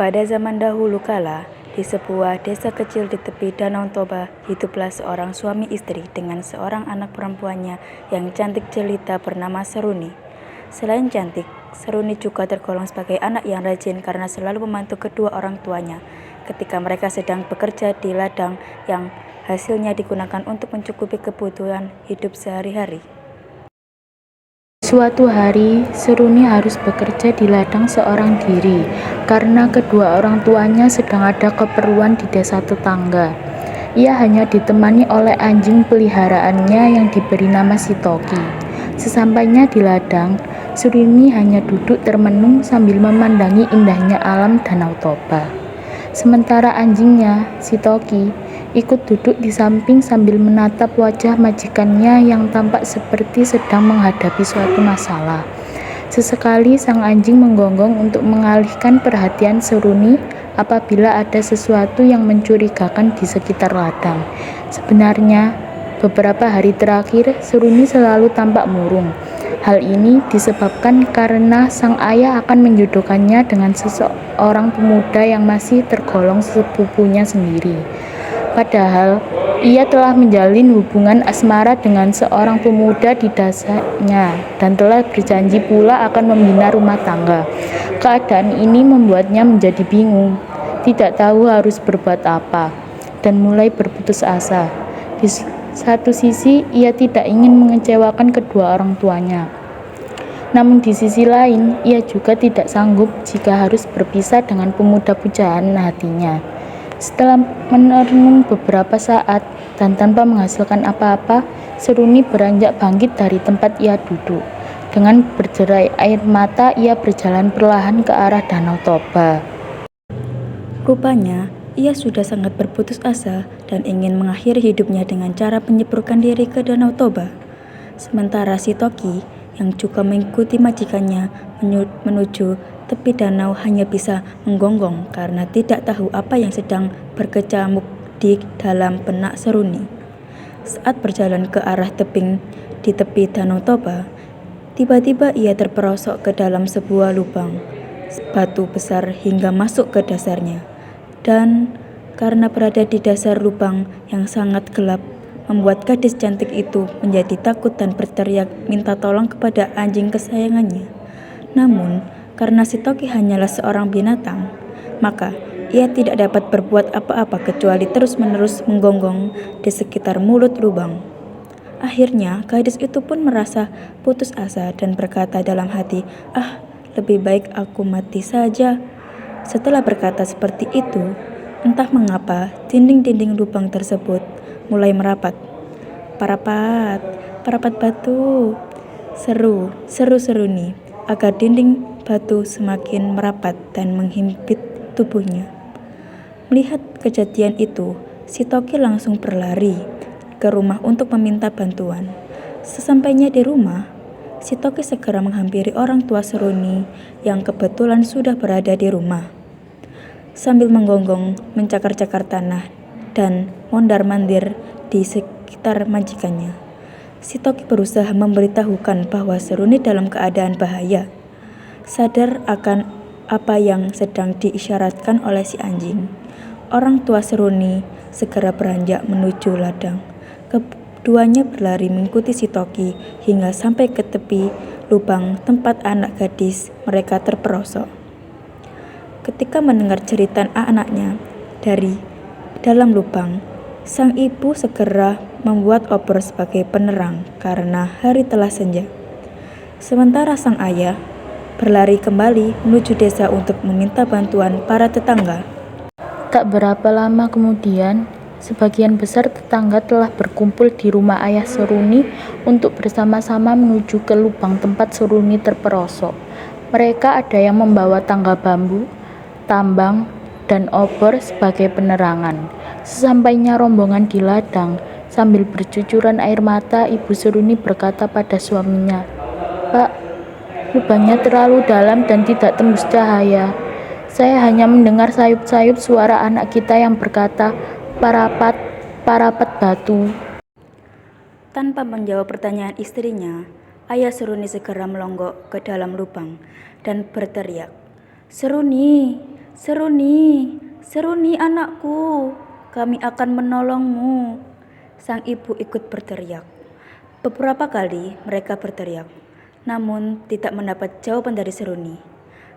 Pada zaman dahulu kala, di sebuah desa kecil di tepi Danau Toba, hiduplah seorang suami istri dengan seorang anak perempuannya yang cantik jelita bernama Seruni. Selain cantik, Seruni juga tergolong sebagai anak yang rajin karena selalu membantu kedua orang tuanya ketika mereka sedang bekerja di ladang yang hasilnya digunakan untuk mencukupi kebutuhan hidup sehari-hari. Suatu hari, Seruni harus bekerja di ladang seorang diri karena kedua orang tuanya sedang ada keperluan di desa tetangga. Ia hanya ditemani oleh anjing peliharaannya yang diberi nama Sitoki. Sesampainya di ladang, Seruni hanya duduk termenung sambil memandangi indahnya alam Danau Toba. Sementara anjingnya, Sitoki, ikut duduk di samping sambil menatap wajah majikannya yang tampak seperti sedang menghadapi suatu masalah. Sesekali sang anjing menggonggong untuk mengalihkan perhatian Seruni apabila ada sesuatu yang mencurigakan di sekitar ladang. Sebenarnya, beberapa hari terakhir Seruni selalu tampak murung. Hal ini disebabkan karena sang ayah akan menjodohkannya dengan seseorang pemuda yang masih tergolong sepupunya sendiri. Padahal, ia telah menjalin hubungan asmara dengan seorang pemuda di desanya dan telah berjanji pula akan membina rumah tangga. Keadaan ini membuatnya menjadi bingung, tidak tahu harus berbuat apa, dan mulai berputus asa. Di satu sisi, ia tidak ingin mengecewakan kedua orang tuanya. Namun di sisi lain, ia juga tidak sanggup jika harus berpisah dengan pemuda pujaan hatinya. Setelah merenung beberapa saat dan tanpa menghasilkan apa-apa, Seruni beranjak bangkit dari tempat ia duduk. Dengan berderai air mata, ia berjalan perlahan ke arah Danau Toba. Rupanya, ia sudah sangat berputus asa dan ingin mengakhiri hidupnya dengan cara menyeberkan diri ke Danau Toba. Sementara Sitoki, yang juga mengikuti majikannya menuju tepi danau, hanya bisa menggonggong karena tidak tahu apa yang sedang berkecamuk di dalam benak Seruni. Saat berjalan ke arah tebing di tepi Danau Toba, tiba-tiba ia terperosok ke dalam sebuah lubang batu besar hingga masuk ke dasarnya. Dan karena berada di dasar lubang yang sangat gelap, membuat gadis cantik itu menjadi takut dan berteriak minta tolong kepada anjing kesayangannya. Namun, karena Sitoki hanyalah seorang binatang, maka ia tidak dapat berbuat apa-apa kecuali terus-menerus menggonggong di sekitar mulut lubang. Akhirnya, gadis itu pun merasa putus asa dan berkata dalam hati, lebih baik aku mati saja." Setelah berkata seperti itu, entah mengapa dinding-dinding lubang tersebut mulai merapat. "Parapat, parapat batu," seru Seruni agar dinding batu semakin merapat dan menghimpit tubuhnya. Melihat kejadian itu, Sitoki langsung berlari ke rumah untuk meminta bantuan. Sesampainya di rumah, Sitoki segera menghampiri orang tua Seruni yang kebetulan sudah berada di rumah. Sambil menggonggong, mencakar-cakar tanah, dan mondar-mandir di sekitar majikannya, Sitoki berusaha memberitahukan bahwa Seruni dalam keadaan bahaya. Sadar akan apa yang sedang diisyaratkan oleh si anjing, orang tua Seruni segera beranjak menuju ladang. Keduanya berlari mengikuti Sitoki hingga sampai ke tepi lubang tempat anak gadis mereka terperosok. Ketika mendengar jeritan anaknya dari dalam lubang, sang ibu segera membuat obor sebagai penerang karena hari telah senja. Sementara sang ayah berlari kembali menuju desa untuk meminta bantuan para tetangga. Tak berapa lama kemudian, sebagian besar tetangga telah berkumpul di rumah ayah Seruni untuk bersama-sama menuju ke lubang tempat Seruni terperosok. Mereka ada yang membawa tangga bambu, tambang, dan obor sebagai penerangan. Sesampainya rombongan di ladang, sambil bercucuran air mata, ibu Seruni berkata pada suaminya, "Pak, lubangnya terlalu dalam dan tidak tembus cahaya. Saya hanya mendengar sayup-sayup suara anak kita yang berkata, 'Parapat, parapat batu.'" Tanpa menjawab pertanyaan istrinya, ayah Seruni segera melonggok ke dalam lubang dan berteriak, "Seruni, Seruni, Seruni anakku, kami akan menolongmu. Sang ibu ikut berteriak. Beberapa kali mereka berteriak, namun tidak mendapat jawaban dari Seruni.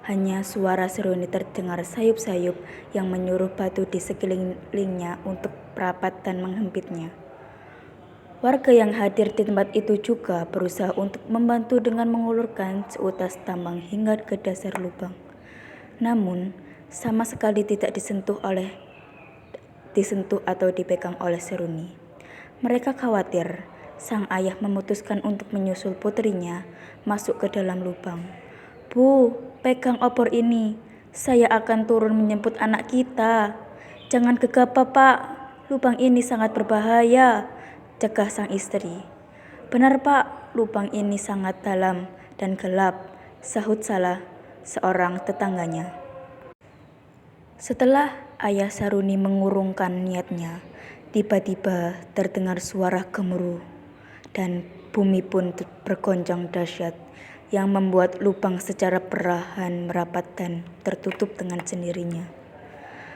Hanya suara Seruni terdengar sayup-sayup yang menyuruh batu di sekelilingnya untuk merapat dan menghempitnya. Warga yang hadir di tempat itu juga berusaha untuk membantu dengan mengulurkan seutas tambang hingga ke dasar lubang. Namun, sama sekali tidak disentuh atau dipegang oleh Seruni. Mereka khawatir sang ayah memutuskan untuk menyusul putrinya masuk ke dalam lubang. Bu, pegang obor ini. Saya akan turun menjemput anak kita. Jangan gegabah, Pak. Lubang ini sangat berbahaya, cegah sang istri. Benar, Pak. Lubang ini sangat dalam dan gelap, sahut salah seorang tetangganya. Setelah ayah Saruni mengurungkan niatnya, tiba-tiba terdengar suara gemuruh dan bumi pun bergoncang dahsyat yang membuat lubang secara perlahan merapat dan tertutup dengan sendirinya.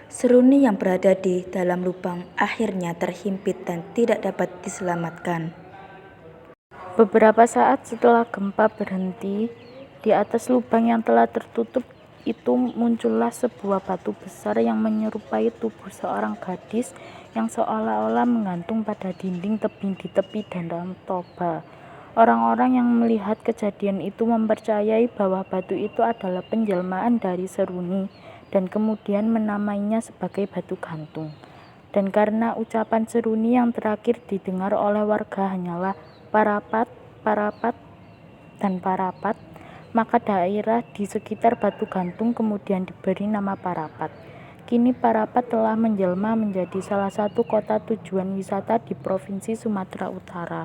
Seruni yang berada di dalam lubang akhirnya terhimpit dan tidak dapat diselamatkan. Beberapa saat setelah gempa berhenti, di atas lubang yang telah tertutup itu muncullah sebuah batu besar yang menyerupai tubuh seorang gadis yang seolah-olah menggantung pada dinding tebing di tepi Danau Toba. Orang-orang yang melihat kejadian itu mempercayai bahwa batu itu adalah penjelmaan dari Seruni dan kemudian menamainya sebagai batu gantung. Dan karena ucapan Seruni yang terakhir didengar oleh warga hanyalah parapat, parapat, dan parapat, maka daerah di sekitar batu gantung kemudian diberi nama Parapat. Kini Parapat telah menjelma menjadi salah satu kota tujuan wisata di Provinsi Sumatera Utara.